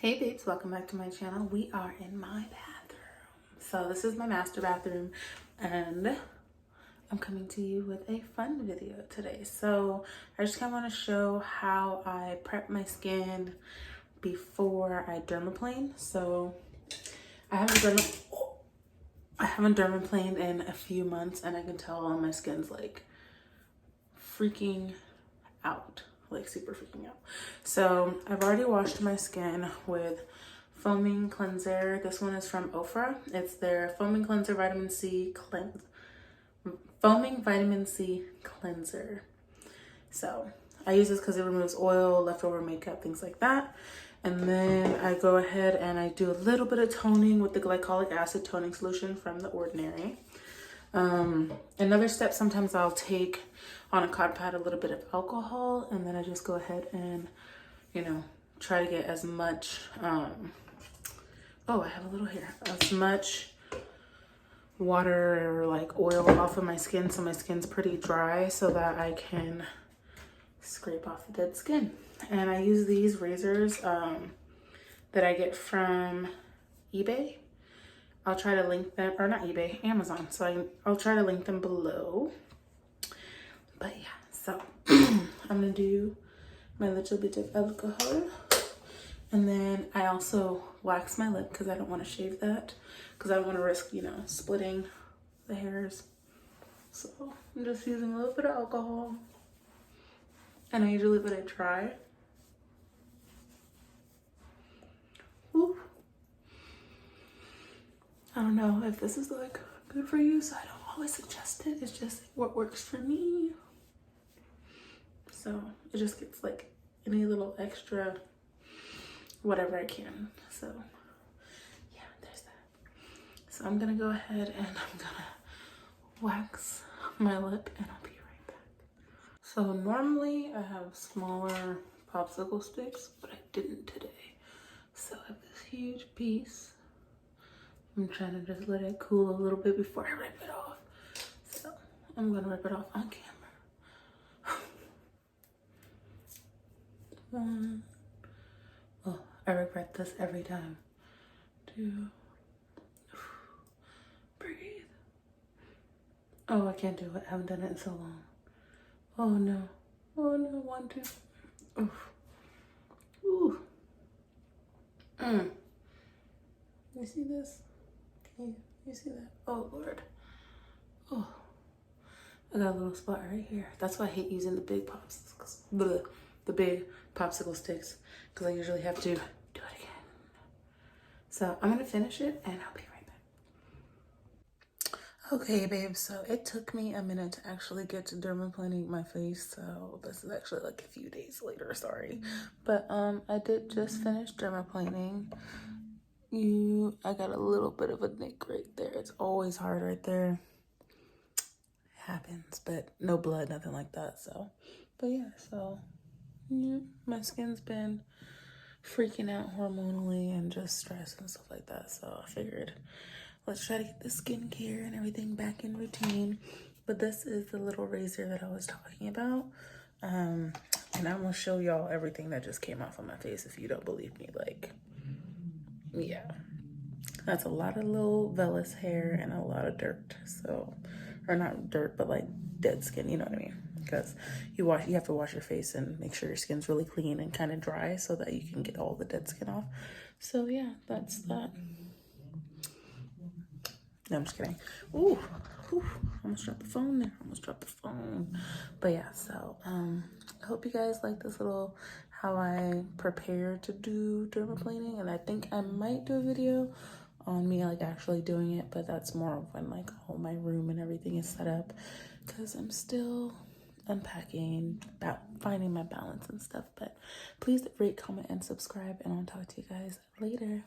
Hey babes, welcome back to my channel. We are in my bathroom. So this is my master bathroom and I'm coming to you with a fun video today. So I just kind of want to show how I prep my skin before I dermaplane. So I haven't dermaplaned in a few months and I can tell my skin's like freaking out. Like super freaking out. So I've already washed my skin with foaming cleanser. This one is from Ofra. It's their foaming vitamin C cleanser. So I use this because it removes oil, leftover makeup, things like that. And then I go ahead and I do a little bit of toning with the glycolic acid toning solution from The Ordinary. Another step, sometimes I'll take on a cotton pad a little bit of alcohol and then I just go ahead and, try to get as much, oh, I have a little here, as much water or like oil off of my skin so my skin's pretty dry so that I can scrape off the dead skin. And I use these razors that I get from eBay. I'll try to link them, or not eBay, Amazon. So I'll try to link them below. But yeah, so I'm gonna do my little bit of alcohol. And then I also wax my lip because I don't want to shave that because I don't want to risk, splitting the hairs. So I'm just using a little bit of alcohol. And I usually let it dry. Ooh. I don't know if this is like good for you, so I don't always suggest it. It's just what works for me. So it just gets like any little extra whatever I can. So yeah, there's that. So I'm gonna go ahead and I'm gonna wax my lip and I'll be right back. So normally I have smaller popsicle sticks, but I didn't today. So I have this huge piece. I'm trying to just let it cool a little bit before I rip it off. So I'm gonna rip it off on camera. One. Oh, I regret this every time. Two. Breathe. Oh, I can't do it. I haven't done it in so long. Oh no. Oh no. 1, 2. Oof. Ooh. You see this? You see that? Oh Lord. Oh. I got a little spot right here. That's why I hate using the big the big popsicle sticks because I usually have to do it again. So I'm gonna finish it and I'll be right back. Okay, babe, so it took me a minute to actually get to dermaplaning my face. So this is actually like a few days later, sorry. But I did just finish dermaplaning. I got a little bit of a nick right there. It's always hard right there. Happens, but no blood, nothing like that. So but yeah, so yeah, my skin's been freaking out hormonally and just stress and stuff like that. So I figured let's try to get the skincare and everything back in routine. But this is the little razor that I was talking about. And I'm gonna show y'all everything that just came off of my face if you don't believe me. Like, yeah, that's a lot of little vellus hair and a lot of dirt. So, or not dirt, but like dead skin, you know what I mean? Because you have to wash your face and make sure your skin's really clean and kind of dry so that you can get all the dead skin off. So yeah, that's that. No, I'm just kidding. Ooh, almost dropped the phone there. Almost dropped the phone. But yeah, so I hope you guys like this little how I prepare to do dermaplaning, and I think I might do a video on me like actually doing it, but that's more of when like all my room and everything is set up because I'm still unpacking, finding my balance and stuff. But please rate, comment, and subscribe, and I'll talk to you guys later.